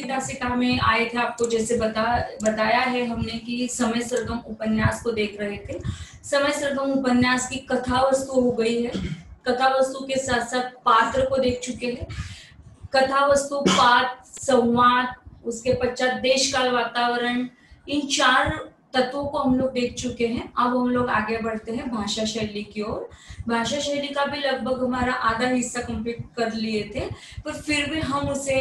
दासिका में आए थे, आपको जैसे बताया है हमने कि समय सरगम उपन्यास को देख रहे थे। समय सरगम उपन्यास की कथा वस्तु हो गई है, कथा वस्तु के साथ साथ पात्र को देख चुके हैं। कथा वस्तु, पात्र, संवाद, उसके पश्चात देश काल वातावरण, इन 4 तत्वों को हम लोग देख चुके हैं। अब हम लोग आगे बढ़ते हैं भाषा शैली की ओर। भाषा शैली का भी लगभग हमारा आधा हिस्सा कंप्लीट कर लिए थे, पर फिर भी हम उसे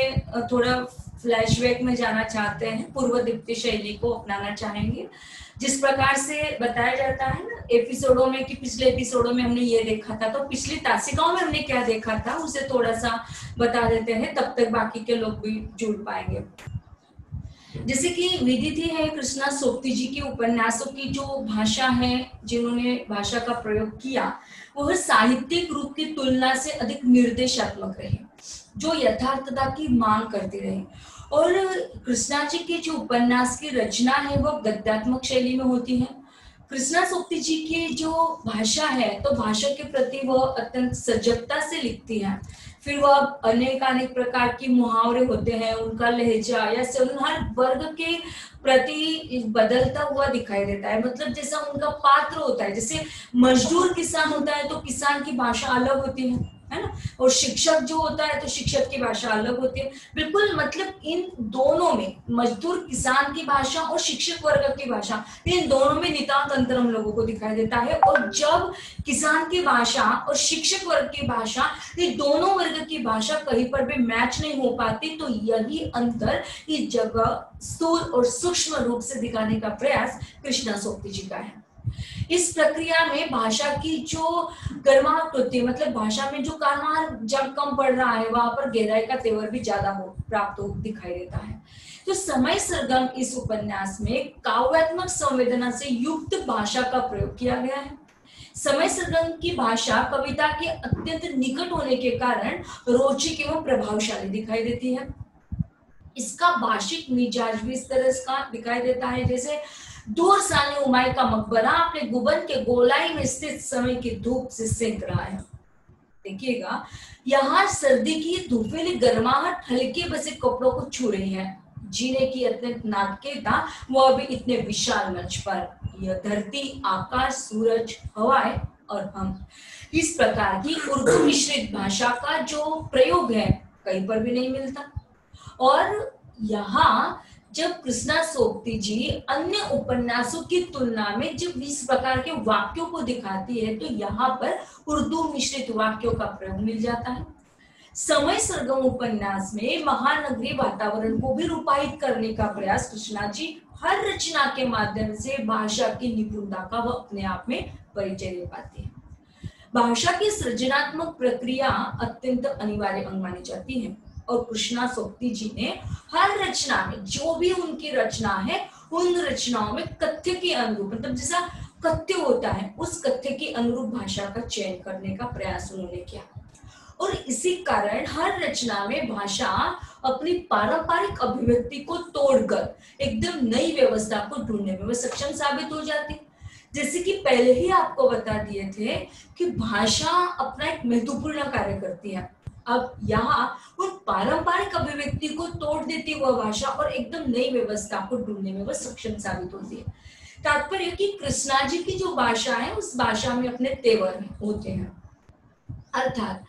थोड़ा फ्लैशबैक में जाना चाहते हैं, पूर्व दीप्ति शैली को अपनाना चाहेंगे। जिस प्रकार से बताया जाता है ना एपिसोडों में कि पिछले एपिसोडों में हमने ये देखा था, तो पिछली तासिकाओं में हमने क्या देखा था उसे थोड़ा सा बता देते हैं, तब तक बाकी के लोग भी जुड़ पाएंगे। जैसे कि विदिति है कृष्णा सोप्ती जी के उपन्यासों की जो भाषा है, जिन्होंने भाषा का प्रयोग किया, वह साहित्यिक रूप की तुलना से अधिक निर्देशात्मक रहे, जो यथार्थता की मांग करते रहे। और कृष्णा जी के जो उपन्यास की रचना है वह गद्यात्मक शैली में होती है। कृष्णा सोप्ती जी की जो भाषा है, तो भाषा के प्रति वह अत्यंत सजगता से लिखती है। फिर वह अनेक प्रकार की मुहावरे होते हैं, उनका लहजा या हर वर्ग के प्रति बदलता हुआ दिखाई देता है। मतलब जैसा उनका पात्र होता है, जैसे मजदूर किसान होता है तो किसान की भाषा अलग होती है ना, और शिक्षक जो होता है तो शिक्षक की भाषा अलग होती है। बिल्कुल मतलब इन दोनों में, मजदूर किसान की भाषा और शिक्षक वर्ग की भाषा, इन दोनों में नितांत अंतर हम लोगों को दिखाई देता है। और जब किसान की भाषा और शिक्षक वर्ग की भाषा, ये दोनों वर्ग की भाषा कहीं पर भी मैच नहीं हो पाती, तो यही अंतर इस जगह स्थूल और सूक्ष्म रूप से दिखाने का प्रयास कृष्णा सोप्ती जी का है। इस प्रक्रिया में भाषा की जो गर्माहट होती है, मतलब भाषा में जो कारवां जब कम पड़ रहा है, वहां पर गहराई का तेवर भी ज्यादा प्राप्त हो दिखाई देता है। तो समय सरगम इस उपन्यास में काव्यात्मक संवेदना से युक्त भाषा का प्रयोग किया गया है। समय सरगम की भाषा कविता के अत्यंत निकट होने के कारण रोचक एवं प्रभावशाली दिखाई देती है। इसका भाषिक मिजाज भी इस तरह का दिखाई देता है, जैसे दूर साने उमाई का मकबरा अपने गुबन के गोलाई में स्थित समय की धूप से सेंक रहा है। देखिएगा, यहाँ सर्दी की धूपेली गर्माहट हल्के बसे कपड़ों को छू रही है। जीने की अत्यंत नाटकीयता, वह भी इतने विशाल मंच पर। यह धरती, आकाश, सूरज, हवाएं और हम, इस प्रकार की उर्दू मिश्रित भाषा का जो प्रयोग है कहीं पर भी नहीं मिलता। और यहाँ जब कृष्णा सोप्ती जी अन्य उपन्यासों की तुलना में जब इस प्रकार के वाक्यों को दिखाती है, तो यहाँ पर उर्दू मिश्रित वाक्यों का प्रयोग मिल जाता है। समय सरगम उपन्यास में महानगरीय वातावरण को भी रूपायित करने का प्रयास कृष्णा जी हर रचना के माध्यम से भाषा की निपुणता का वह अपने आप में परिचय दे पाते हैं। भाषा की सृजनात्मक प्रक्रिया अत्यंत अनिवार्य अंग मानी जाती है, और कृष्णा सोप्ती जी ने हर रचना में, जो भी उनकी रचना है, उन रचनाओं में कथ्य के अनुरूप, मतलब जैसा कथ्य होता है उस कथ्य के अनुरूप भाषा का चयन करने का प्रयास उन्होंने किया। और इसी कारण हर रचना में भाषा अपनी पारंपरिक अभिव्यक्ति को तोड़कर एकदम नई व्यवस्था को ढूंढने में वह सक्षम साबित हो जाती। जैसे कि पहले ही आपको बता दिए थे कि भाषा अपना एक महत्वपूर्ण कार्य करती है। अब यहाँ उन पारंपरिक अभिव्यक्ति को तोड़ देती वह भाषा और एकदम नई व्यवस्था को ढूंढने में वह सक्षम साबित होती है। तात्पर्य कि कृष्णा जी की जो भाषा है, उस भाषा में अपने तेवर होते हैं। अर्थात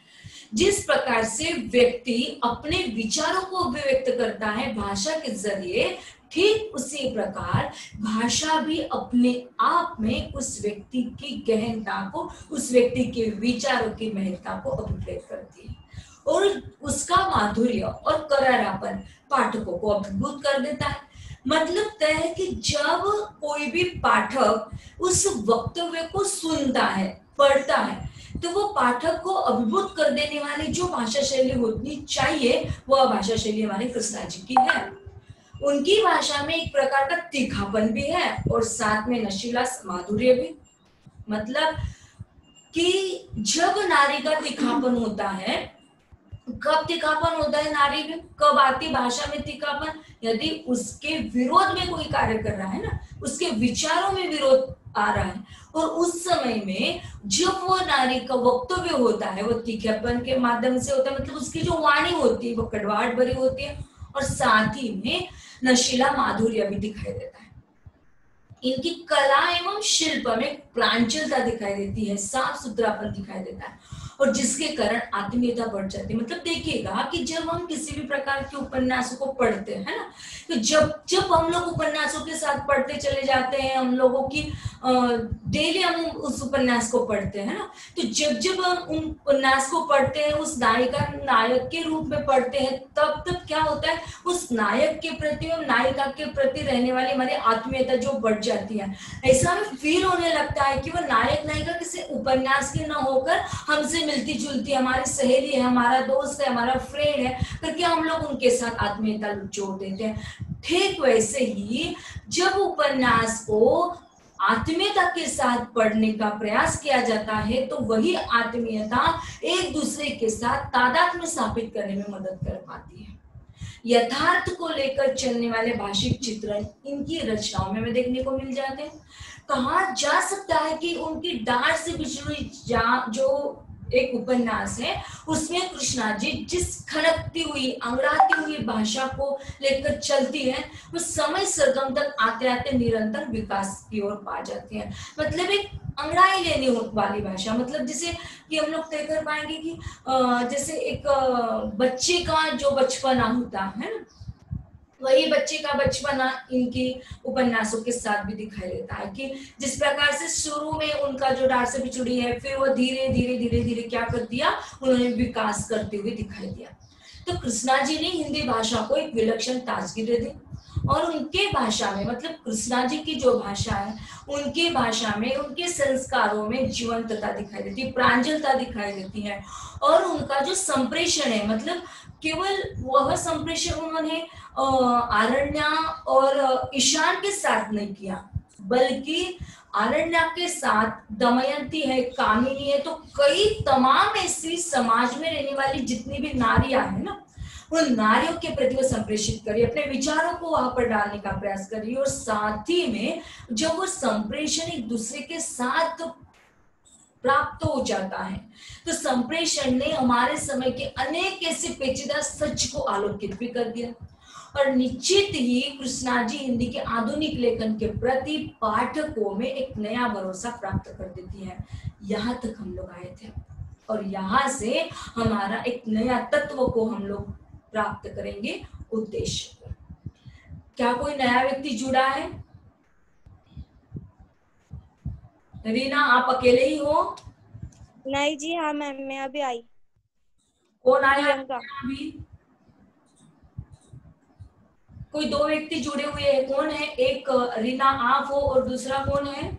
जिस प्रकार से व्यक्ति अपने विचारों को अभिव्यक्त करता है भाषा के जरिए, ठीक उसी प्रकार भाषा भी अपने आप में उस व्यक्ति की गहनता को, उस व्यक्ति के विचारों की महत्ता को अभिव्यक्त करती है, और उसका माधुर्य और करारापन पाठकों को अभिभूत कर देता है। मतलब तय है कि जब कोई भी पाठक उस वक्तव्य को सुनता है, पढ़ता है, तो वो पाठक को अभिभूत कर देने वाली जो भाषा शैली होनी चाहिए, वह भाषा शैली हमारे कृष्णा जी की है। उनकी भाषा में एक प्रकार का तीखापन भी है और साथ में नशीला माधुर्य भी। मतलब कि जब नारी का तीखापन होता है, कब तीखापन होता है नारी में, कब आती भाषा में तीखापन, यदि उसके विरोध में कोई कार्य कर रहा है ना, उसके विचारों में विरोध आ रहा है, और उस समय में जब वो नारी का वक्तव्य होता है वो तीखेपन के माध्यम से होता है। मतलब उसकी जो वाणी होती है वो कड़वाहट भरी होती है, और साथ ही में नशीला माधुर्य भी दिखाई देता है। इनकी कला एवं शिल्प में प्रांजलता दिखाई देती है, साफ सुथरापन दिखाई देता है, और जिसके कारण आत्मीयता बढ़ जाती है। मतलब देखिएगा कि जब हम किसी भी प्रकार के उपन्यासों को पढ़ते हैं ना, तो जब हम लोग उपन्यासों के साथ पढ़ते चले जाते हैं, हम लोगों की डेली हम उस उपन्यास को पढ़ते हैं ना, तो जब हम उन उपन्यास को पढ़ते हैं, उस नायिका नायक के रूप में पढ़ते हैं, तब क्या होता है, उस नायक के प्रति और नायिका के प्रति रहने वाली हमारी आत्मीयता जो बढ़ जाती है। ऐसा हमें फील होने लगता है कि वो नायक नायिका किसी उपन्यास के न होकर हमसे मिलती जुलती, हमारी सहेली है, हमारा दोस्त है, हमारा फ्रेंड है करके हम लोग उनके साथ आत्मीयता जोड़ देते हैं। ठीक वैसे ही जब उपन्यास को आत्मीयता के साथ पढ़ने का प्रयास किया जाता है, तो वही आत्मीयता एक दूसरे के साथ तादात्म्य स्थापित करने में मदद कर पाती है। यथार्थ को लेकर चलने वाले भाषिक चित्रण इनकी रचनाओं में देखने को मिल जाते हैं। कहा जा सकता है कि उनकी डांट से बिछड़ी जो एक उपन्यास है, उसमें कृष्णा जी जिस खनकती हुई अंगड़ाती हुई भाषा को लेकर चलती है, वो समय सरगम तक आते आते निरंतर विकास की ओर पा जाती है। मतलब एक अंगड़ाई लेने वाली भाषा, मतलब जैसे कि हम लोग तय कर पाएंगे कि जैसे एक बच्चे का जो बचपना होता है ना, वही बच्चे का बचपना इनकी उपन्यासों के साथ भी दिखाई देता है कि जिस प्रकार से शुरू में उनका जो डांट से बिछड़ी है, फिर वो धीरे धीरे क्या कर दिया, उन्होंने विकास करते हुए दिखाई दिया। तो कृष्णा जी ने हिंदी भाषा को एक विलक्षण ताजगी दे दी, और उनके भाषा में, मतलब कृष्णा जी की जो भाषा है, उनके भाषा में, उनके संस्कारों में जीवंतता दिखाई देती है, प्रांजलता दिखाई देती है। और उनका जो संप्रेषण है, मतलब केवल वह संप्रेषण उन्होंने आरण्या और ईशान के साथ नहीं किया, बल्कि आरण्या के साथ दमयंती है, कामिनी है, तो कई तमाम ऐसी समाज में रहने वाली जितनी भी नारियां है ना, उन नारियों के प्रति वो संप्रेषित करिए, अपने विचारों को वहां पर डालने का प्रयास करिए। और साथ ही में जब वो संप्रेषण एक दूसरे के साथ प्राप्त हो जाता है, तो संप्रेषण ने हमारे समय के अनेक ऐसे पेचीदा सच को आलोकित भी कर दिया, और निश्चित ही कृष्णा जी हिंदी के आधुनिक लेखन के प्रति पाठकों में एक नया भरोसा प्राप्त कर देती है। यहाँ तक हम लोग आए थे, और यहाँ से हमारा एक नया तत्व को हम लोग प्राप्त करेंगे, उद्देश्य। क्या कोई नया व्यक्ति जुड़ा है? रीना, आप अकेले ही हो? नहीं जी, हाँ मैम, मैं अभी आई। कौन आया अभी? कोई दो व्यक्ति जुड़े हुए हैं, कौन है? एक रीना आप हो, और दूसरा कौन है?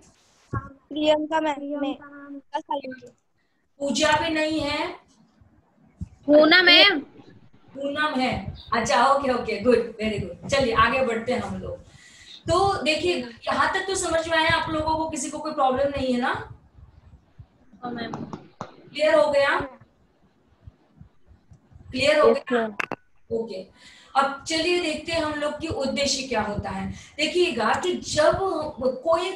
प्रियंका मैम। पूजा भी नहीं है? पूनम है। पूनम है, अच्छा, ओके, गुड, वेरी गुड। चलिए आगे बढ़ते हैं हम लोग। तो देखिए, यहाँ तक तो समझ में आया आप लोगों को? किसी को कोई प्रॉब्लम नहीं है ना? मैम क्लियर हो गया? क्लियर हो गया? ओके। अब चलिए देखते हैं हम लोग की उद्देश्य क्या होता है। देखिएगा कि जब कोई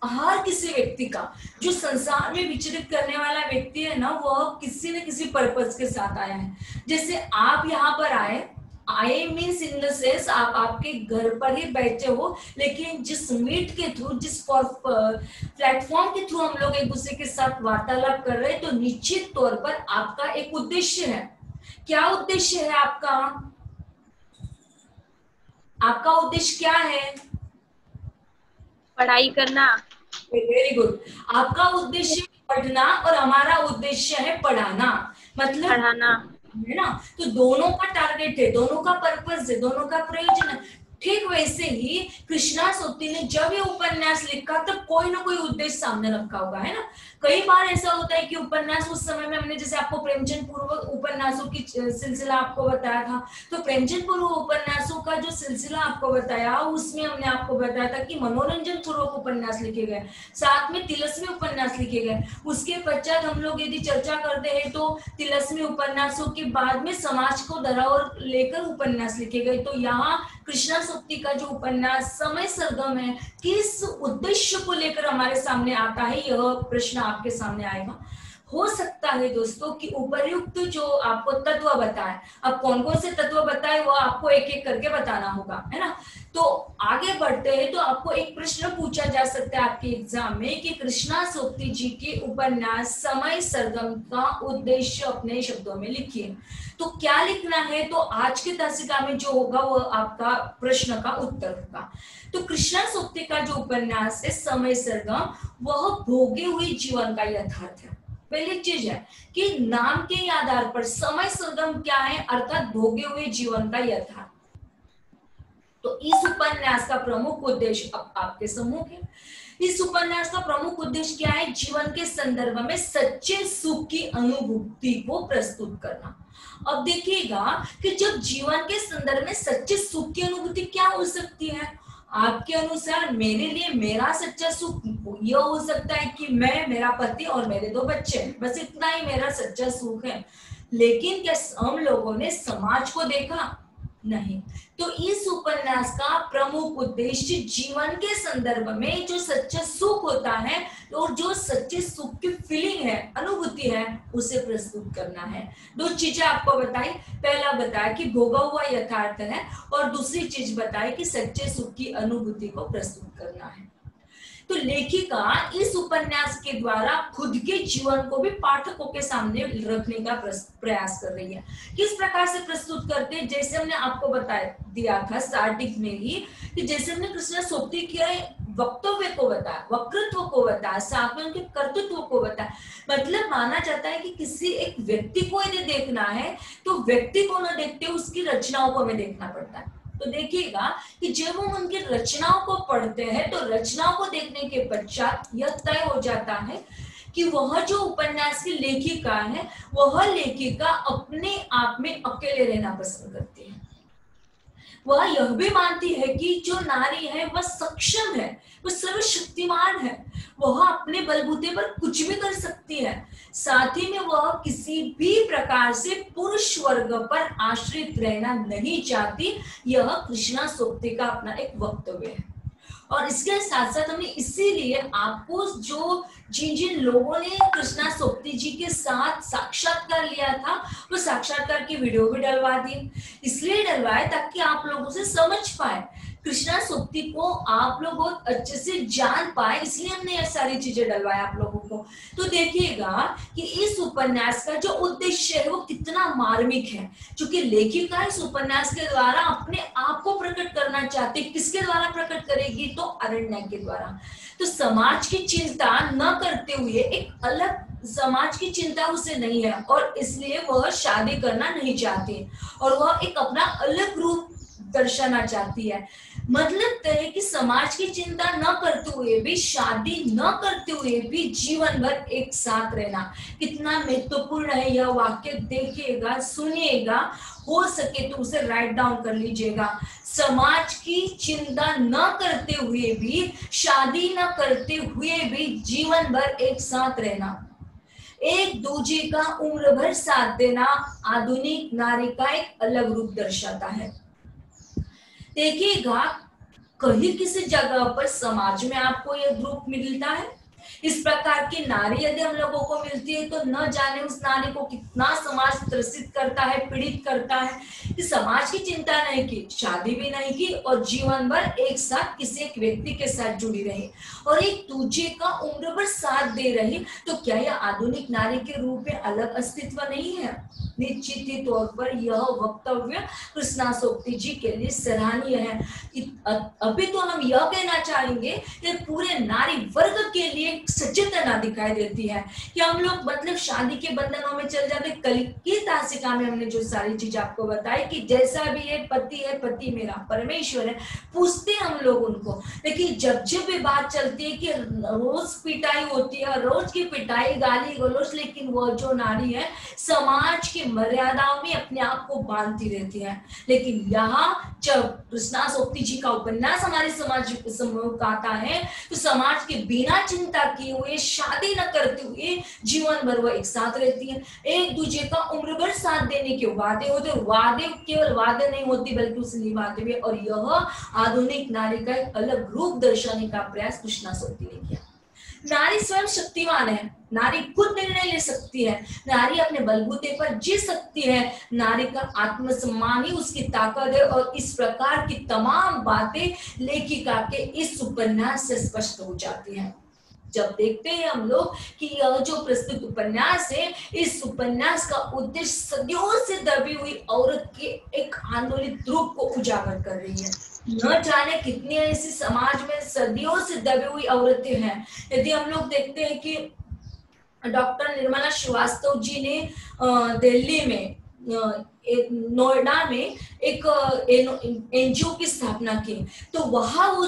हर किसी व्यक्ति का, जो संसार में विचरित करने वाला व्यक्ति है ना, वह किसी न किसी पर्पस के साथ आया है। जैसे आप यहाँ पर आए मीन्स इन द सेंस आप आपके घर पर ही बैठे हो, लेकिन जिस मीट के थ्रू, जिस प्लेटफॉर्म के थ्रू हम लोग एक दूसरे के साथ वार्तालाप कर रहे हैं, तो निश्चित तौर पर आपका एक उद्देश्य है। क्या उद्देश्य है आपका? आपका उद्देश्य क्या है? पढ़ाई करना। Very good. आपका उद्देश्य पढ़ना और हमारा उद्देश्य है पढ़ाना, मतलब पढ़ाना, है ना? तो दोनों का टारगेट है, दोनों का पर्पस है, दोनों का प्रयोजन है। ठीक वैसे ही कृष्णा सोप्ती ने जब ये उपन्यास लिखा, तब कोई ना कोई उद्देश्य सामने रखा होगा, है ना? कई बार ऐसा होता है कि उपन्यास, उस समय में हमने जैसे आपको प्रेमचंद पूर्व उपन्यासों की सिलसिला आपको बताया था, तो प्रेमचंद पूर्व उपन्यासों का जो सिलसिला आपको बताया, उसमें हमने आपको बताया था कि मनोरंजन पूर्वक उपन्यास लिखे गए, साथ में तिलस्मी उपन्यास लिखे गए। उसके पश्चात हम लोग यदि चर्चा करते हैं तो तिलस्मी उपन्यासों के बाद में समाज को धराओर लेकर उपन्यास लिखे गए। तो यहाँ कृष्णा सोप्ती का जो उपन्यास समय सरगम है, किस उद्देश्य को लेकर हमारे सामने आता है, यह प्रश्न आपके सामने आएगा। हो सकता है दोस्तों कि उपर्युक्त जो आपको तत्व बताए, अब कौन कौन से तत्व बताए वो आपको एक एक करके बताना होगा, है ना। तो आगे बढ़ते हैं तो आपको एक प्रश्न पूछा जा सकता है आपके एग्जाम में कि कृष्णा सोपती जी के उपन्यास समय सरगम का उद्देश्य अपने शब्दों में लिखिए। तो क्या लिखना है, तो आज की तासिका में जो होगा वो आपका प्रश्न का उत्तर होगा। तो कृष्णा सोपती का जो उपन्यास है समय सरगम, वह भोगे हुए जीवन का यथार्थ है। पहली चीज है कि नाम के आधार पर समय सरगम क्या है, अर्थात भोगे हुए जीवन का यथार्थ। तो इस उपन्यास का प्रमुख उद्देश्य अब आपके सम्मुख है। इस उपन्यास का प्रमुख उद्देश्य क्या है, जीवन के संदर्भ में सच्चे सुख की अनुभूति को प्रस्तुत करना। अब देखिएगा कि जब जीवन के संदर्भ में सच्चे सुख की अनुभूति क्या हो सकती है, आपके अनुसार मेरे लिए मेरा सच्चा सुख यह हो सकता है कि मैं, मेरा पति और मेरे 2 बच्चे, बस इतना ही मेरा सच्चा सुख है। लेकिन क्या हम लोगों ने समाज को देखा? नहीं। तो इस उपन्यास का प्रमुख उद्देश्य जीवन के संदर्भ में जो सच्चा सुख होता है और जो सच्चे सुख की फीलिंग है, अनुभूति है, उसे प्रस्तुत करना है। 2 चीजें आपको बताई, पहला बताया कि भोगा हुआ यथार्थ है और दूसरी चीज बताई कि सच्चे सुख की अनुभूति को प्रस्तुत करना है। तो लेखिका इस उपन्यास के द्वारा खुद के जीवन को भी पाठकों के सामने रखने का प्रयास कर रही है। किस प्रकार से प्रस्तुत करते हैं, जैसे हमने आपको बता दिया था स्टार्टिंग में ही कि जैसे हमने कृष्णा सोपती के वक्तव्य को बताया, वक्तृत्व को बताया, साथ में उनके कर्तृत्व को बताया। मतलब माना जाता है कि किसी एक व्यक्ति को यदि देखना है तो व्यक्ति को न देखते उसकी रचनाओं को हमें देखना पड़ता है। तो देखिएगा कि जब हम उनकी रचनाओं को पढ़ते हैं तो रचनाओं को देखने के पश्चात यह तय हो जाता है कि वह जो उपन्यास की लेखिका है, वह लेखिका अपने आप में अकेले रहना पसंद करती है। वह यह भी मानती है कि जो नारी है वह सक्षम है, वह सर्वशक्तिमान है, वह अपने बलबूते पर कुछ भी कर सकती है। साथ ही में वह किसी भी प्रकार से पुरुष वर्ग पर आश्रित रहना नहीं चाहती। यह कृष्णा सोपती का अपना एक वक्तव्य है। और इसके साथ साथ हमने इसीलिए आपको जो जिन लोगों ने कृष्णा सोपती जी के साथ साक्षात्कार लिया था वो साक्षात्कार की वीडियो भी डलवा दी। इसलिए डलवाए ताकि आप लोगों से समझ पाए, कृष्णा सोपती को आप लोग बहुत अच्छे से जान पाए, इसलिए हमने ये सारी चीजें डलवाए आप लोगों को। तो देखिएगा कि इस उपन्यास का जो उद्देश्य है वो कितना मार्मिक है, क्योंकि लेखिका इस उपन्यास के द्वारा अपने आप को प्रकट करना चाहती है। किसके द्वारा प्रकट करेगी, तो अरण्य के द्वारा। तो समाज की चिंता न करते हुए एक अलग समाज की चिंता उसे नहीं है और इसलिए वह शादी करना नहीं चाहती और वह एक अपना अलग रूप दर्शाना चाहती है। मतलब तय है कि समाज की चिंता न करते हुए भी, शादी न करते हुए भी जीवन भर एक साथ रहना। कितना महत्वपूर्ण है यह वाक्य, देखिएगा, सुनिएगा, हो सके तो उसे राइट डाउन कर लीजिएगा। समाज की चिंता न करते हुए भी, शादी न करते हुए भी जीवन भर एक साथ रहना, एक दूजे का उम्र भर साथ देना आधुनिक नारी का एक अलग रूप दर्शाता है। देखिएगा कहीं किसी जगह पर समाज में आपको यह रूप मिलता है, इस प्रकार की नारी यदि हम लोगों को मिलती है तो न जाने उस नारी को कितना समाज त्रसित करता है, पीड़ित करता है कि समाज की चिंता नहीं की, शादी भी नहीं की और जीवन भर एक साथ किसी एक व्यक्ति के साथ जुड़ी रही और एक दूजे का उम्र भर साथ दे रही। तो क्या यह आधुनिक नारी के रूप में अलग अस्तित्व नहीं है? निश्चित ही तौर पर यह वक्तव्य कृष्णा सोपती जी के लिए सराहनीय है। अभी तो हम यह कहना चाहेंगे कि पूरे नारी वर्ग के लिए सचेतना दिखाई देती है कि हम लोग मतलब शादी के बंधनों में चल जाते। कल की तासिका में हमने जो सारी चीज आपको बताई कि जैसा भी है पति मेरा परमेश्वर है, पूछते हम लोग उनको, लेकिन जब जब भी बात चलती है कि रोज पिटाई होती है, रोज की पिटाई, गाली गलौज, लेकिन वो जो नारी है समाज की मर्यादाओं में अपने आप को बांधती रहती है। लेकिन यहाँ जब कृष्णा सोपती जी का उपन्यास हमारे समाज समूह आता है तो समाज के बिना चिंता किए हुए, शादी न करते हुए जीवन भर वो एक साथ रहती है, एक दूसरे का उम्र भर साथ देने के वादे होते, वादे केवल वादे नहीं होती बल्कि उसे निभाते हुए, और यह आधुनिक नारी का एक अलग रूप दर्शाने का प्रयास कृष्णा सोपती ने किया। नारी स्वयं शक्तिमान है, नारी खुद निर्णय ले सकती है, नारी अपने बलबूते पर जी सकती है, नारी का आत्मसम्मान ही उसकी ताकत है। और इस प्रकार की तमाम बातें लेखिका के इस उपन्यास से स्पष्ट हो जाती हैं। जब देखते हैं हम लोग कि यह जो प्रस्तुत उपन्यास है, इस उपन्यास का उद्देश्य सदियों से दबी हुई औरत के एक आंदोलित रूप को उजागर कर रही है। न जाने कितनी ऐसी समाज में सदियों से दबी हुई औरतें हैं। यदि हम लोग देखते हैं कि डॉक्टर निर्मला श्रीवास्तव जी ने दिल्ली में नोएडा में एक एनजीओ की स्थापना की, तो वहां वो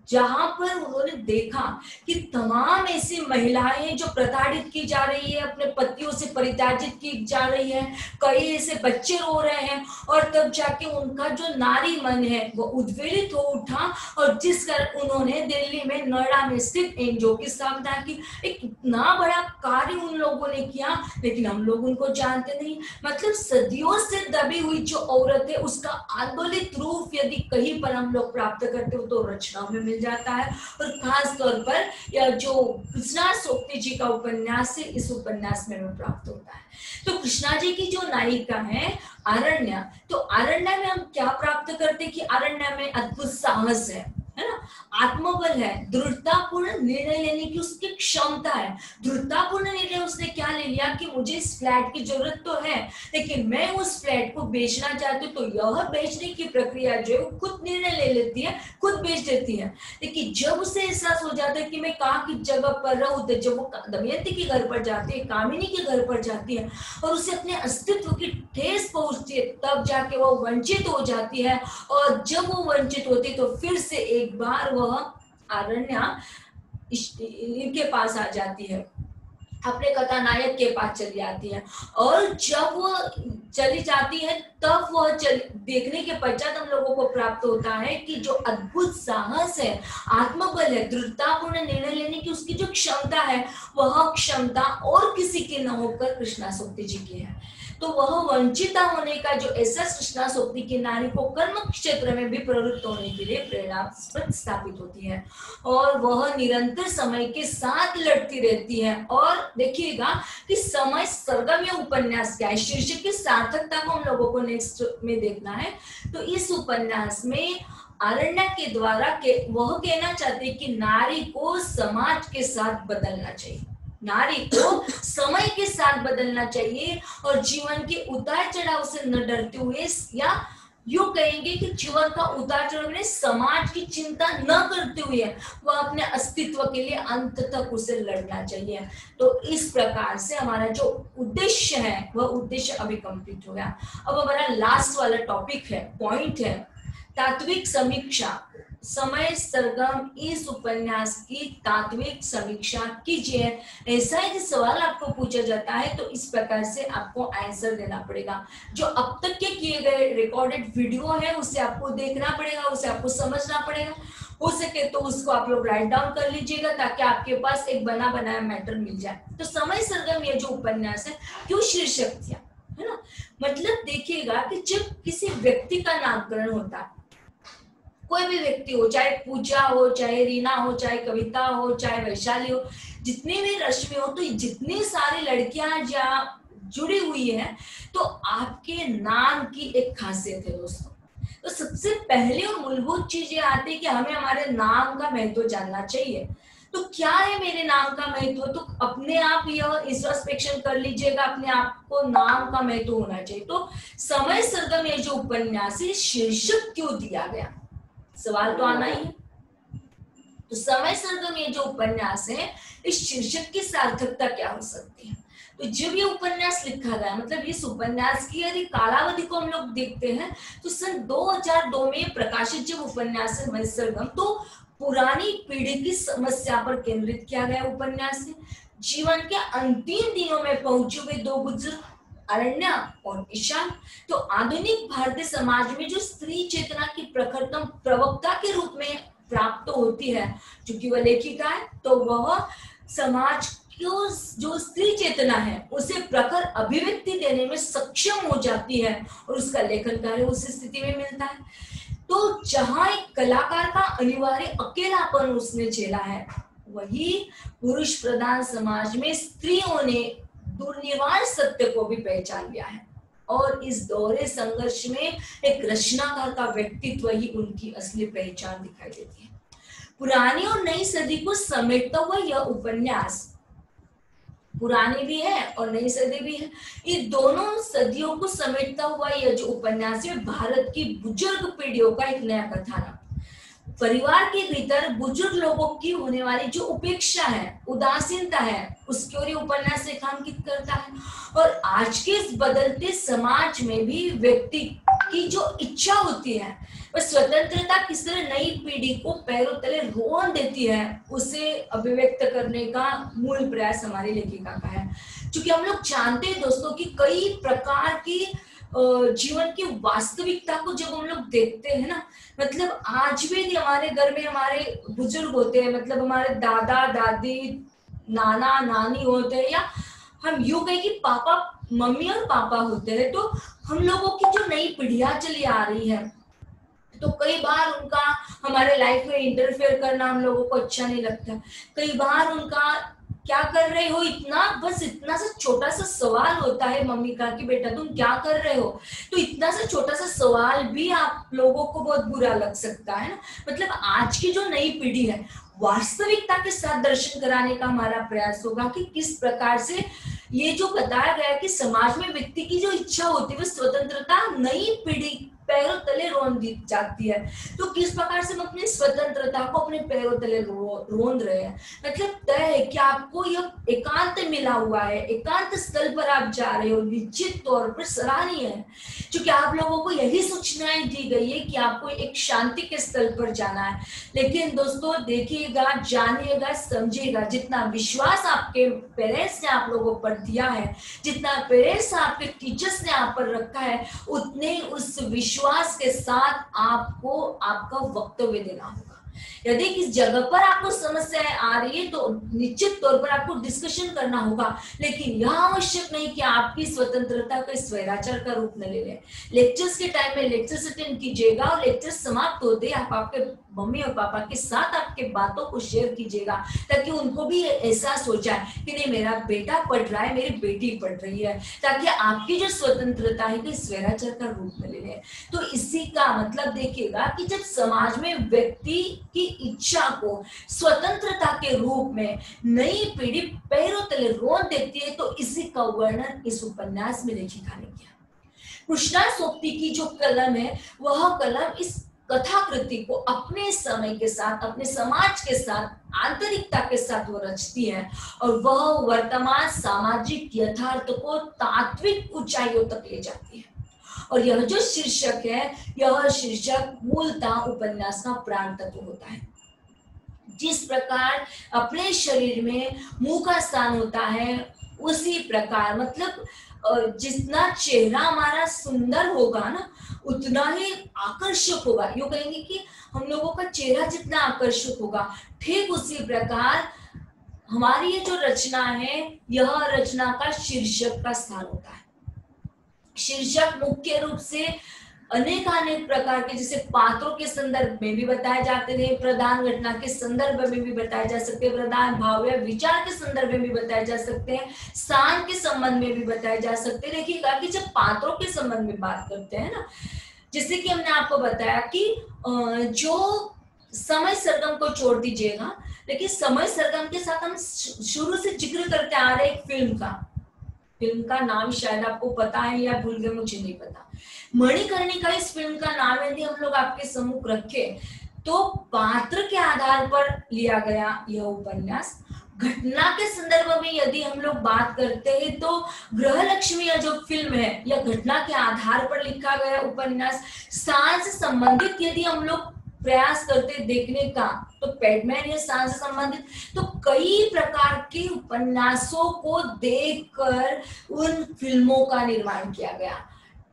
जहां पर उन्होंने देखा कि तमाम ऐसी महिलाएं जो प्रताड़ित की जा रही है, अपने पतियों से परित्याजित की जा रही है, कई ऐसे बच्चे रो रहे हैं, और तब जाके उनका जो नारी मन है वो उद्वेलित हो उठा, और जिस कारण उन्होंने दिल्ली में नोएडा में स्थित एनजीओ की स्थापना की। एक इतना बड़ा कार्य उन लोगों ने किया, लेकिन हम लोग उनको जानते नहीं। मतलब सदियों से दबी हुई जो औरत है, उसका आंदोलित रूप यदि कहीं पर हम लोग प्राप्त करते हो तो रचनाओं में जाता है। और खास तौर पर यह जो कृष्णा सोक्ति जी का उपन्यास है, इस उपन्यास में प्राप्त होता है। तो कृष्णा जी की जो नायिका है आरण्या, तो आरण्या में हम क्या प्राप्त करते हैं कि आरण्या में अद्भुत साहस है ना, आत्मबल है, दृढ़तापूर्ण निर्णय लेने की उसकी क्षमता है। दृढ़तापूर्ण निर्णय उसने क्या ले लिया कि मुझे इस फ्लैट की जरूरत तो है, लेकिन मैं उस फ्लैट को बेचना चाहती हूँ, तो यह बेचने की प्रक्रिया जो है वो खुद निर्णय ले लेती है, खुद बेच देती है। लेकिन जब उसे एहसास हो जाता है कि मैं कहाँ की जगह पर रहूं, तो जब वो दमयंती के घर पर जाती है, कामिनी के घर पर जाती है, और उसे अपने अस्तित्व की ठेस पहुंचती है, तब जाके वो वंचित हो जाती है। और जब वो वंचित होती है तो फिर से एक बार वह आरण्या इनके पास आ जाती है, अपने कथानायक के पास चली आती है। और जब वो चली जाती है तब वह देखने के पश्चात हम लोगों को प्राप्त होता है कि जो अद्भुत साहस है, आत्मबल है, दृढ़तापूर्ण निर्णय लेने की उसकी जो क्षमता है, वह क्षमता और किसी की न होकर कृष्णा सोक्ति जी की है। तो वह वंचिता होने का जो एहसास कृष्णा सोक्ति की नारी को कर्म क्षेत्र में भी प्रवृत्त होने के लिए प्रेरणास्पद स्थापित होती है, और वह निरंतर समय के साथ लड़ती रहती है। और देखिएगा कि समय सरगम उपन्यास क्या है, शीर्षक की सार्थकता को हम लोगों को नेक्स्ट में देखना है। तो इस उपन्यास में आरण्या के द्वारा वह कहना चाहते हैं कि नारी को समाज के साथ बदलना चाहिए, नारी को समय के साथ बदलना चाहिए, और जीवन के उतार चढ़ाव से न डरते हुए, या यूं कहेंगे कि जीवन का उतार चढ़ाव में समाज की चिंता न करते हुए वह अपने अस्तित्व के लिए अंत तक उसे लड़ना चाहिए। तो इस प्रकार से हमारा जो उद्देश्य है वह उद्देश्य अभी कंप्लीट हो गया। अब हमारा लास्ट वाला टॉपिक है, पॉइंट है तात्विक समीक्षा। समय सरगम इस उपन्यास की तात्विक समीक्षा कीजिए। ऐसा ही सवाल आपको पूछा जाता है तो इस प्रकार से आपको आंसर देना पड़ेगा। जो अब तक के किए गए रिकॉर्डेड वीडियो है उसे आपको देखना पड़ेगा, उसे आपको समझना पड़ेगा। हो सके तो उसको आप लोग राइट डाउन कर लीजिएगा ताकि आपके पास एक बना बनाया मैटर मिल जाए। तो समय सरगम ये जो उपन्यास है क्यों शीर्षक दिया है ना, मतलब देखिएगा कि जब किसी व्यक्ति का नामकरण होता है, कोई भी व्यक्ति हो, चाहे पूजा हो, चाहे रीना हो, चाहे कविता हो, चाहे वैशाली हो, जितनी भी रश्मि हो, तो जितनी सारी लड़कियां जहाँ जुड़ी हुई हैं, तो आपके नाम की एक खासियत है दोस्तों। तो सबसे पहले और मूलभूत चीज ये आती है कि हमें हमारे नाम का महत्व जानना चाहिए। तो क्या है मेरे नाम का महत्व, तो अपने आप यह इंट्रोस्पेक्शन कर लीजिएगा, अपने आप को नाम का महत्व होना चाहिए। तो समय सरगम ये जो उपन्यास है शीर्षक क्यों दिया गया, सवाल तो आना ही है। तो समय सरगम ये जो उपन्यास है इस शीर्षक की सार्थकता क्या हो सकती है। तो जब ये उपन्यास लिखा गया, मतलब इस उपन्यास की यदि कालावधि को हम लोग देखते हैं तो सन 2002 में प्रकाशित जब उपन्यास है समय सरगम, तो पुरानी पीढ़ी की समस्या पर केंद्रित किया गया उपन्यास है। जीवन के अंतिम दिनों में पहुंचे हुए दो बुजुर्ग अरण्या और ईशान, तो आधुनिक भारतीय समाज में जो स्त्री चेतना की प्रखरतम प्रवक्ता के रूप में प्राप्त होती है, क्योंकि वह लेखिका है, तो वह समाज को जो स्त्री चेतना है उसे प्रखर अभिव्यक्ति देने में सक्षम हो जाती है और उसका लेखन कार्य उस स्थिति में मिलता है। तो जहां एक कलाकार का अनिवार्य अकेलापन उसने झेला है, वही पुरुष प्रधान समाज में स्त्रियों ने दुर्निवार सत्य को भी पहचान लिया है और इस दोहरे संघर्ष में एक रचनाकार का व्यक्तित्व ही उनकी असली पहचान दिखाई देती है। पुरानी और नई सदी को समेटता हुआ यह उपन्यास, पुरानी भी है और नई सदी भी है, इन दोनों सदियों को समेटता हुआ यह जो उपन्यास है भारत की बुजुर्ग पीढ़ियों का एक नया कथानक, परिवार के भीतर बुजुर्ग लोगों की होने वाली जो उपेक्षा है, उदासीनता है, उसकी ओर उपन्यास रेखांकित करता है। और आज के इस बदलते समाज में भी व्यक्ति की जो इच्छा होती है वह स्वतंत्रता किस तरह नई पीढ़ी को पैरों तले रोन देती है, उसे अभिव्यक्त करने का मूल प्रयास हमारी लेखिका का है। क्योंकि हम लोग जानते हैं दोस्तों कि कई प्रकार की जीवन की वास्तविकता को जब हम लोग देखते हैं ना, मतलब आज भी हमारे घर में हमारे बुजुर्ग होते हैं, मतलब हमारे दादा दादी नाना नानी होते हैं, या हम यूं कहें कि पापा मम्मी और पापा होते हैं, तो हम लोगों की जो नई पीढ़ियां चली आ रही है तो कई बार उनका हमारे लाइफ में इंटरफेयर करना हम लोगों को अच्छा नहीं लगता। कई बार उनका क्या कर रहे हो, इतना सा छोटा सा सवाल होता है मम्मी का कि बेटा तुम क्या कर रहे हो, तो इतना सा छोटा सा सवाल भी आप लोगों को बहुत बुरा लग सकता है ना। मतलब आज की जो नई पीढ़ी है वास्तविकता के साथ दर्शन कराने का हमारा प्रयास होगा कि किस प्रकार से ये जो बताया गया कि समाज में व्यक्ति की जो इच्छा होती है वह स्वतंत्रता नई पीढ़ी पैरों तले रोन दी जाती है, तो किस प्रकार से हम अपनी स्वतंत्रता को अपने पैरों तले रोन रहे हैं। मतलब तय है कि आपको यह एकांत मिला हुआ है, एकांत स्थल पर आप जा रहे हो, निश्चित तौर पर सराहनीय है, क्योंकि आप लोगों को यही सूचनाएं दी गई है कि आपको एक शांति के स्थल पर जाना है। लेकिन दोस्तों देखिएगा, जानिएगा, समझिएगा, जितना विश्वास आपके पेरेंट्स ने आप लोगों पर दिया है, जितना पेरेंट्स आपके टीचर्स ने आप पर रखा है, उतने उस विश्वास के साथ आपको आपका वक्तव्य देना होगा। यदि किस जगह पर आपको समस्याएं आ रही है तो निश्चित तौर पर आपको डिस्कशन करना होगा, लेकिन यह आवश्यक नहीं कि आपकी स्वतंत्रता का स्वैराचार का रूप न ले लें। लेक्चर्स के टाइम में लेक्चर्स अटेंड कीजिएगा और लेक्चर समाप्त होते आप आपके मम्मी और पापा के साथ आपके बातों को शेयर कीजिएगा, ताकि उनको भी एहसास हो जाए कि नहीं मेरा बेटा पढ़ रहा है, मेरी बेटी पढ़ रही है, ताकि आपकी जो स्वतंत्रता है कि स्वैराचार का रूप में ले लें। तो इसी का मतलब देखिएगा कि जब समाज में व्यक्ति की इच्छा को स्वतंत्रता के रूप में नई पीढ़ी पैरों तले रोन देती है, तो इसी का वर्णन इस उपन्यास में लेखिका ने किया। कृष्णा सोपती की जो कलम है वह कलम इस कथाकृति को अपने समय के साथ, अपने समाज के साथ, आंतरिकता के साथ वो रचती है और वह वर्तमान सामाजिक यथार्थ को तात्विक ऊंचाइयों तक ले जाती है। और यह जो शीर्षक है, यह शीर्षक मूलतः उपन्यास का प्राण तत्व होता है। जिस प्रकार अपने शरीर में मुंह का स्थान होता है, उसी प्रकार मतलब जितना चेहरा हमारा सुंदर होगा ना, उतना ही आकर्षक होगा। यूं कहेंगे कि हम लोगों का चेहरा जितना आकर्षक होगा, ठीक उसी प्रकार हमारी ये जो रचना है, यह रचना का शीर्षक का स्थान होता है। शीर्षक मुख्य रूप से अनेक प्रकार के, जैसे पात्रों के संदर्भ में भी बताए जाते हैं, प्रधान घटना के संदर्भ में भी बताए जा सकते हैं, प्रधान भाव या विचार के संदर्भ में भी बताए जा सकते हैं, स्थान के संबंध में भी बताए जा सकते हैं। देखिएगा कि जब पात्रों के संबंध में बात करते हैं ना, जैसे कि हमने आपको बताया कि जो समय सरगम को छोड़ दीजिएगा, लेकिन समय सरगम के साथ हम शुरू से जिक्र करते आ रहे एक फिल्म का नाम शायद आपको पता है या भूल गए, मुझे नहीं पता। मणिकर्णिका इस फिल्म का नाम यदि हम लोग आपके सम्मुख रखे तो पात्र के आधार पर लिया गया यह उपन्यास। घटना के संदर्भ में यदि हम लोग बात करते हैं तो गृहलक्ष्मी या जो फिल्म है, यह घटना के आधार पर लिखा गया उपन्यास। स्थान से संबंधित यदि हम लोग प्रयास करते देखने का तो पैडमैन या स्थान से संबंधित, तो कई प्रकार के उपन्यासों को देखकर उन फिल्मों का निर्माण किया गया।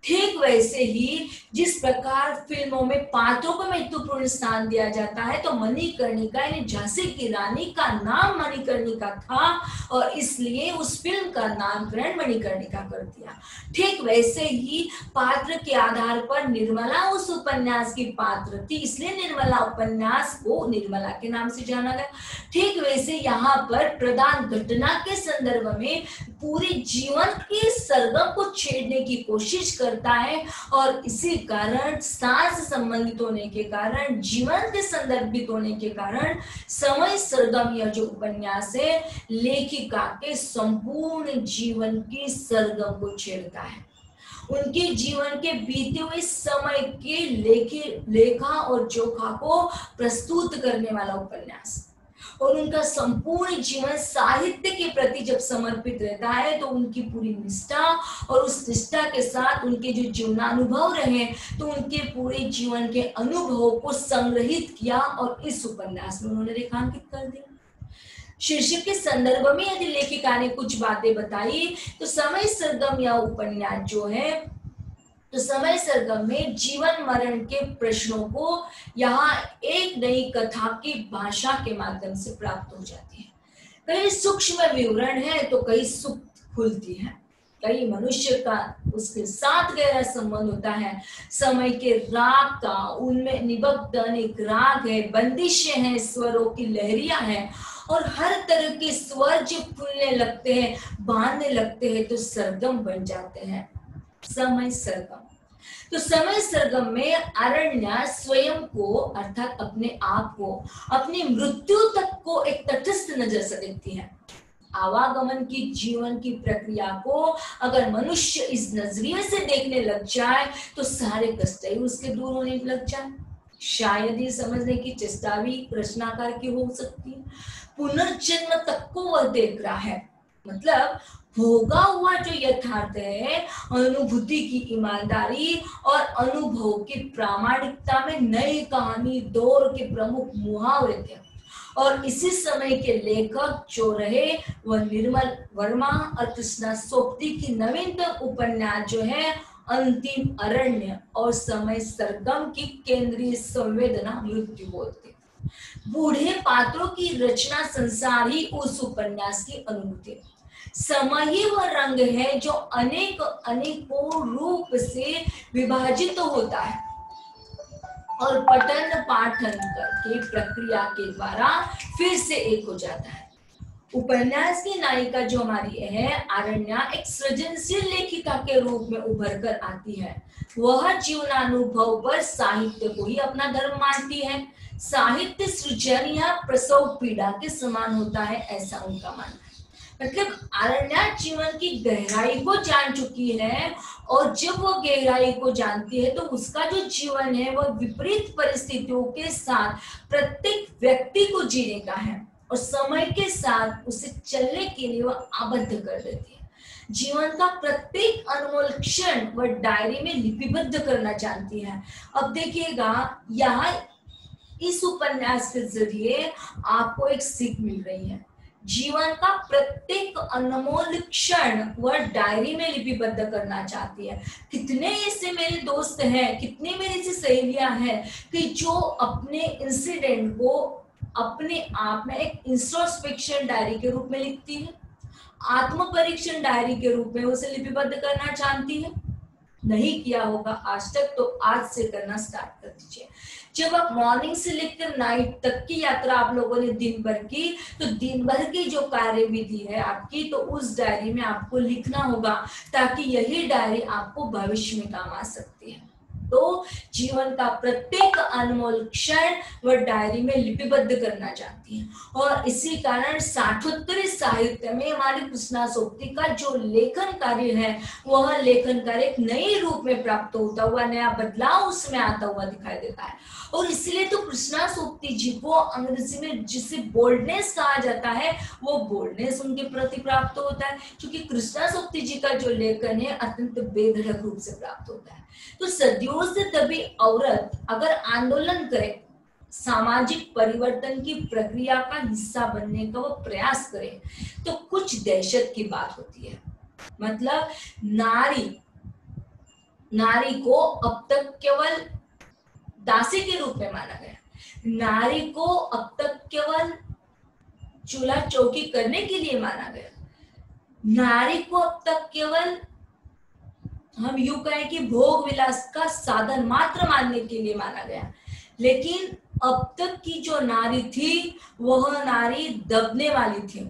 ठीक वैसे ही जिस प्रकार फिल्मों में पात्रों को महत्वपूर्ण स्थान दिया जाता है, तो मणिकर्णिका यानी झांसी की रानी का नाम मणिकर्णिका था और इसलिए उस फिल्म का नामकरण मणिकर्णिका कर दिया। ठीक वैसे ही पात्र के आधार पर निर्मला उस उपन्यास की पात्र थी, इसलिए निर्मला उपन्यास को निर्मला के नाम से जाना गया। ठीक वैसे यहाँ पर प्रधान घटना के संदर्भ में पूरे जीवन के सरगम को छेड़ने की कोशिश करता है और इसी कारण स्थान से संबंधित होने के कारण, जीवन के संदर्भित होने के कारण समय सरगम यह जो उपन्यास है लेखिका के संपूर्ण जीवन की सरगम को छेड़ता है। उनके जीवन के बीते हुए समय के लेखा और जोखा को प्रस्तुत करने वाला उपन्यास और उनका संपूर्ण जीवन साहित्य के प्रति जब समर्पित रहता है तो उनकी पूरी निष्ठा और उस निष्ठा के साथ उनके जो जीवनानुभव रहे तो उनके पूरे जीवन के अनुभवों को संग्रहित किया और इस उपन्यास में उन्होंने रेखांकित कर दिया। शीर्षक के संदर्भ में यदि लेखिका ने कुछ बातें बताई तो समय सरगम या उपन्यास जो है तो समय सरगम में जीवन मरण के प्रश्नों को यहाँ एक नई कथा की भाषा के माध्यम से प्राप्त हो जाती है। कई सूक्ष्म विवरण है तो कई सुप्त खुलती है, कई मनुष्य का उसके साथ गहरा संबंध होता है। समय के राग का उनमें निबद्ध अनेक राग है, बंदिशें हैं, स्वरों की लहरियां हैं और हर तरह के स्वर जब खुलने लगते हैं, बांधने लगते हैं तो सरगम बन जाते हैं समय सरगम। तो समय सरगम में अरण्या स्वयं को अर्थात अपने आप को अपनी मृत्यु तक को एक तटस्थ नजर से देखती है। आवागमन की जीवन की प्रक्रिया को अगर मनुष्य इस नजरिए से देखने लग जाए तो सारे कष्ट ही उसके दूर होने लग जाए। शायद ये समझने की चेष्टा भी रचनाकार की हो सकती है। पुनर्जन्म तक को वह देख रहा है, मतलब भोगा हुआ जो यथार्थ है, अनुभूति की ईमानदारी और अनुभव की प्रामाणिकता में नई कहानी दौर के प्रमुख मुहावरे थे और इसी समय के लेखक जो रहे वह निर्मल वर्मा और कृष्णा सोपती की नवीनतम उपन्यास जो है अंतिम अरण्य और समय सरगम की केंद्रीय संवेदना मृत्यु बोलती। बूढ़े पात्रों की रचना संसार ही उस उपन्यास की अनुभूति, समय ही वह रंग है जो अनेकों रूप से विभाजित होता है और पठन पाठन के प्रक्रिया के द्वारा फिर से एक हो जाता है। उपन्यास की नायिका जो हमारी है अरण्या एक सृजनशील लेखिका के रूप में उभर कर आती है। वह जीवनानुभव पर साहित्य को ही अपना धर्म मानती है। साहित्य सृजन या प्रसव पीड़ा के समान होता है, ऐसा उनका मानना है। मतलब अरण्या जीवन की गहराई को जान चुकी है और जब वो गहराई को जानती है तो उसका जो जीवन है वह विपरीत परिस्थितियों के साथ प्रत्येक व्यक्ति को जीने का है और समय के साथ उसे चलने के लिए वह आबद्ध कर देती है। जीवन का प्रत्येक अनमोल क्षण वह डायरी में लिपिबद्ध करना चाहती है। अब देखिएगा यहाँ इस उपन्यास के जरिए आपको एक सीख मिल रही है। जीवन का प्रत्येक अनमोल क्षण वह डायरी में लिपिबद्ध करना चाहती है। कितने ऐसे मेरे दोस्त हैं, कितनी मेरी ऐसी सहेलियां हैं कि जो अपने इंसिडेंट को अपने आप में एक इंट्रोस्पेक्शन डायरी के रूप में लिखती है, आत्म परीक्षण डायरी के रूप में उसे लिपिबद्ध करना चाहती है। नहीं किया होगा आज तक तो आज से करना स्टार्ट कर दीजिए। जब आप मॉर्निंग से लेकर नाइट तक की यात्रा आप लोगों ने दिन भर की, तो दिन भर की जो कार्यविधि है आपकी, तो उस डायरी में आपको लिखना होगा ताकि यही डायरी आपको भविष्य में काम आ सकती है। तो जीवन का प्रत्येक अनमोल क्षण वह डायरी में लिपिबद्ध करना चाहती है और इसी कारण साठोत्तरी साहित्य में हमारी कृष्णा सोपती का जो लेखन कार्य है वह लेखन कार्य एक नए रूप में प्राप्त होता हुआ, नया बदलाव उसमें आता हुआ दिखाई देता है। और इसलिए तो कृष्णा सोपती जी को अंग्रेजी में जिसे बोल्डनेस कहा जाता है वो बोल्डनेस उनके प्रति प्राप्त होता है, क्योंकि कृष्णा सोपती जी का जो लेखन है अत्यंत बेधड़क रूप से प्राप्त होता है। तो सदियों से तभी औरत अगर आंदोलन करे, सामाजिक परिवर्तन की प्रक्रिया का हिस्सा बनने का वो प्रयास करे तो कुछ दहशत की बात होती है। मतलब नारी को अब तक केवल दासी के रूप में माना गया, नारी को अब तक केवल चूल्हा चौकी करने के लिए माना गया, नारी को अब तक केवल हम यूं कहें कि भोग विलास का साधन मात्र मानने के लिए माना गया। लेकिन अब तक की जो नारी थी वह नारी दबने वाली थी,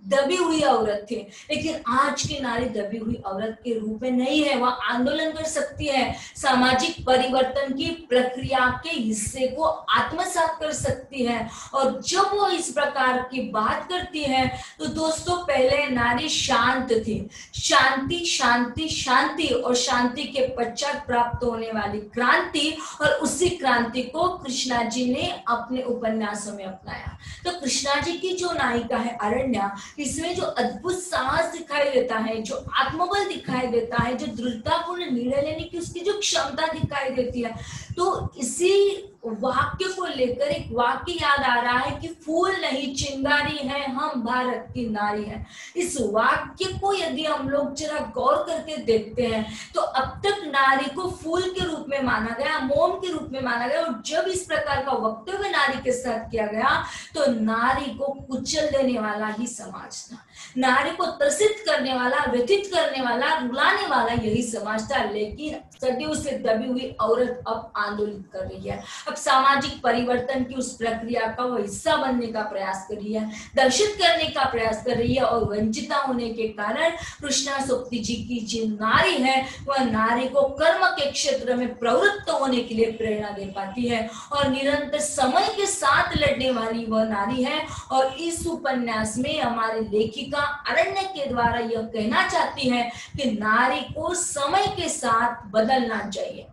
दबी हुई औरत थी। लेकिन आज की नारी दबी हुई औरत के रूप में नहीं है, वह आंदोलन कर सकती है, सामाजिक परिवर्तन की प्रक्रिया के हिस्से को आत्मसात कर सकती है। और जब वो इस प्रकार की बात करती है तो दोस्तों पहले नारी शांत थी, शांति शांति शांति, और शांति के पश्चात प्राप्त होने वाली क्रांति, और उसी क्रांति को कृष्णा जी ने अपने उपन्यासों में अपनाया। तो कृष्णा जी की जो नायिका है अरण्या, इसमें जो अद्भुत साहस दिखाई देता है, जो आत्मबल दिखाई देता है, जो दृढ़तापूर्ण निर्णय लेने की उसकी जो क्षमता दिखाई देती है, तो इसी वाक्य को लेकर एक वाक्य याद आ रहा है कि फूल नहीं चिंगारी है हम भारत की नारी है। इस वाक्य को यदि हम लोग जरा गौर करके देखते हैं तो अब तक नारी को फूल के रूप में माना गया, मोम के रूप में माना गया, और जब इस प्रकार का वक्तव्य नारी के साथ किया गया तो नारी को कुचल देने वाला ही समाज था, नारी को त्रसित करने वाला, व्यथित करने वाला, रुलाने वाला यही समाज था। लेकिन सदियों से दबी हुई औरत अब आंदोलित कर रही है, अब सामाजिक परिवर्तन की उस प्रक्रिया का वो हिस्सा बनने का प्रयास कर रही है, दर्शित करने का प्रयास कर रही है, और वंचिता होने के कारण कृष्णा सोप्ती जी की जो नारी है वह नारी को कर्म के क्षेत्र में प्रवृत्त होने के लिए प्रेरणा दे पाती है, और निरंतर समय के साथ लड़ने वाली वह नारी है। और इस उपन्यास में हमारे लेखिका अरण्य के द्वारा यह कहना चाहती है कि नारी को समय के साथ बदलना चाहिए,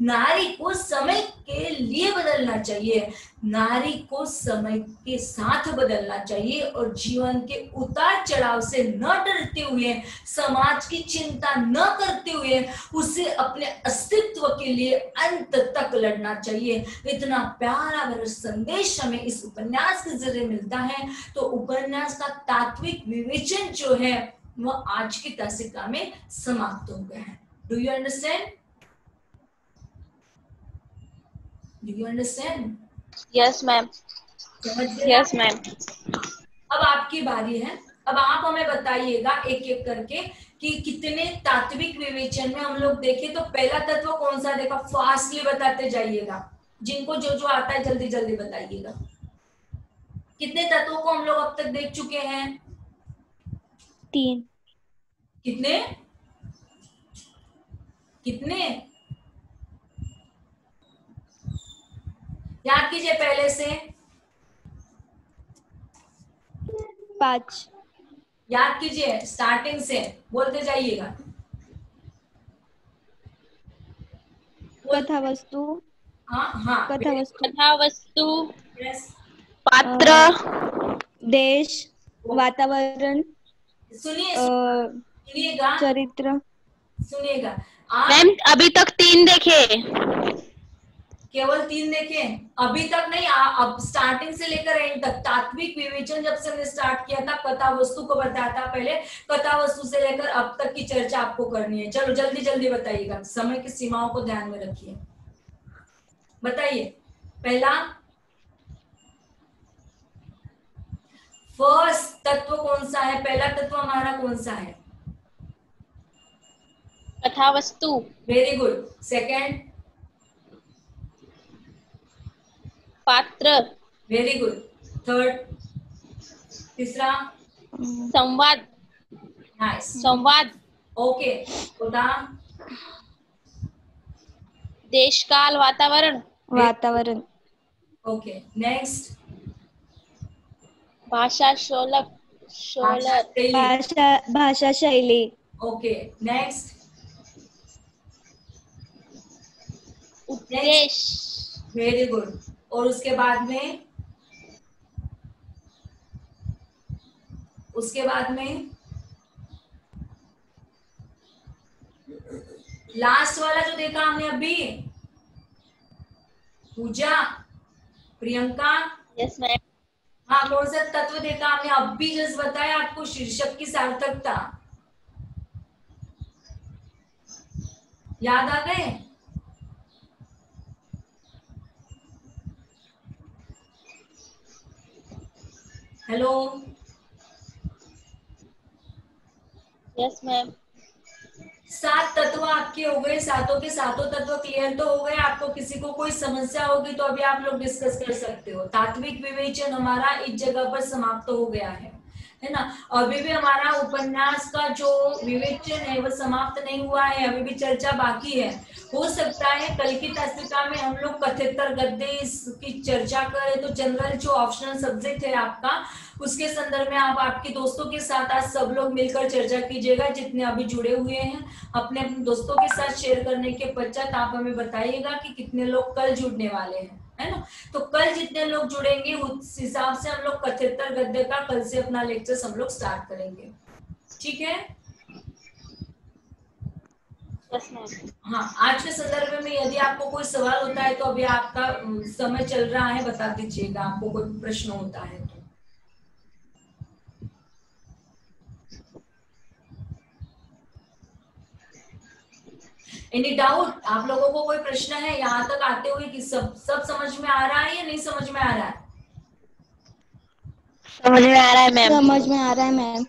नारी को समय के लिए बदलना चाहिए, नारी को समय के साथ बदलना चाहिए, और जीवन के उतार चढ़ाव से न डरते हुए, समाज की चिंता न करते हुए, उसे अपने अस्तित्व के लिए अंत तक लड़ना चाहिए। इतना प्यारा भरा संदेश हमें इस उपन्यास के जरिए मिलता है। तो उपन्यास का तात्विक विवेचन जो है वह आज की तासिका में समाप्त हो गया है। Do you understand? Do you understand? Yes, ma'am. Yes, ma'am. अब आपकी बारी है, अब आप हमें बताइएगा एक एक करके कि कितने तात्विक विवेचन में हम लोग देखें। तो पहला तत्व कौन सा देखा, फास्टली बताते जाइएगा, जिनको जो जो आता है जल्दी जल्दी बताइएगा। कितने तत्वों को हम लोग अब तक देख चुके हैं? 3। कितने कितने याद कीजिए पहले से। 5। याद कीजिए, स्टार्टिंग से बोलते जाइएगा। कथा वस्तु, हाँ हाँ, कथा वस्तु, कथा वस्तु, यस, पात्र, देश, वातावरण, सुनिए सुनिएगा, चरित्र। सुनिएगा आप मैम अभी तक 3 देखे। केवल 3 देखें, अभी तक नहीं, अब स्टार्टिंग से लेकर एंड तक तात्विक विवेचन जब से हमने स्टार्ट किया था, कथा वस्तु को बताया था पहले, कथा वस्तु से लेकर अब तक की चर्चा आपको करनी है। चलो जल्दी जल्दी बताइएगा, समय की सीमाओं को ध्यान में रखिए। बताइए पहला, फर्स्ट तत्व कौन सा है? पहला तत्व हमारा कौन सा है? कथा वस्तु। Very good. सेकेंड? पात्र। Very good. थर्ड? तीसरा? संवाद। नाइस, संवाद। ओके। चौथा? देश काल वातावरण। वातावरण। Okay, next? भाषा शोलक। भाषा शैली। Okay, next? उपदेश। Very good. और उसके बाद में? उसके बाद में लास्ट वाला जो देखा हमने अभी, पूजा, प्रियंका। Yes ma'am. हाँ, कौन सा तत्व देखा हमने अभी जस्ट बताया आपको? शीर्षक की सार्थकता। याद आ गए? Hello, yes ma'am. 7 तत्व आपके हो गए, सातों के सातों तत्व क्लियर तो हो गए। आपको किसी को कोई समस्या होगी तो अभी आप लोग डिस्कस कर सकते हो। तात्विक विवेचन हमारा इस जगह पर समाप्त हो गया है ना। अभी भी हमारा उपन्यास का जो विवेचन है वो समाप्त नहीं हुआ है, अभी भी चर्चा बाकी है। हो सकता है कल की तात्विका में हम लोग कथेतर गद्य इसकी चर्चा करें, तो जनरल जो ऑप्शनल सब्जेक्ट है आपका, उसके संदर्भ में आप आपके दोस्तों के साथ आज सब लोग मिलकर चर्चा कीजिएगा। जितने अभी जुड़े हुए हैं अपने अपने दोस्तों के साथ शेयर करने के पश्चात आप हमें बताइएगा कि कितने लोग कल जुड़ने वाले हैं, है ना। तो कल जितने लोग जुड़ेंगे उस हिसाब से हम लोग कथेतर गद्य का कल से अपना लेक्चर हम लोग स्टार्ट करेंगे, ठीक है। Yes ma'am. हाँ, आज के संदर्भ में यदि आपको कोई सवाल होता है तो अभी आपका समय चल रहा है, बता दीजिएगा आपको कोई प्रश्न होता है तो। Any doubt? आप लोगों को कोई प्रश्न है यहाँ तक आते हुए कि सब समझ में आ रहा है या नहीं समझ में आ रहा है? समझ में आ रहा है मैम। समझ में आ रहा है मैम।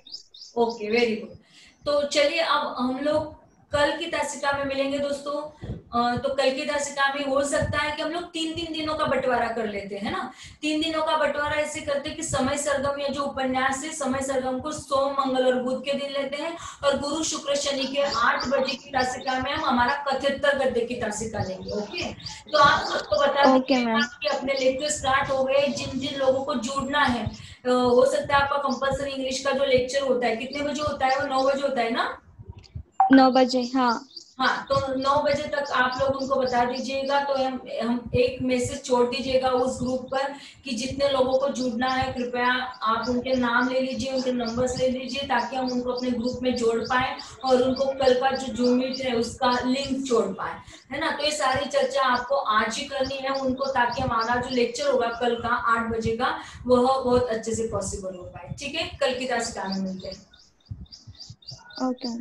Okay, very good. तो चलिए अब हम लोग कल की तासिका में मिलेंगे दोस्तों। तो कल की तासिका में हो सकता है कि हम लोग 3-3 दिनों का बंटवारा कर लेते हैं ना। 3 दिनों का बंटवारा ऐसे करते हैं कि समय सरगम या जो उपन्यास है समय सरगम को सोम मंगल और बुध के दिन लेते हैं, और गुरु शुक्र शनि के 8 बजे की तासिका में हम हमारा कथेतर गद्य की तासिका लेंगे। ओके, तो आप सबको बता दीजिएगा कि अपने लेक्चर स्टार्ट हो गए। जिन जिन लोगों को जुड़ना है, हो सकता है आपका कंपल्सरी इंग्लिश का जो लेक्चर होता है कितने बजे होता है? वो 9 बजे होता है ना। 9 बजे, हाँ। हाँ, तो 9 बजे तक आप लोग उनको बता दीजिएगा। तो हम एक मैसेज छोड़ दीजिएगा उस ग्रुप पर कि जितने लोगों को जुड़ना है कृपया आप उनके नाम ले लीजिए, उनके नंबर्स ले लीजिए, ताकि हम उनको अपने ग्रुप में जोड़ पाए और उनको कल का जो जूम मीट है उसका लिंक जोड़ पाए, है ना। तो ये सारी चर्चा आपको आज ही करनी है उनको, ताकि हमारा जो लेक्चर होगा कल का 8 बजे का वह बहुत अच्छे से पॉसिबल हो पाए, ठीक है। कल की तासिका में मिलते हैं। ओके।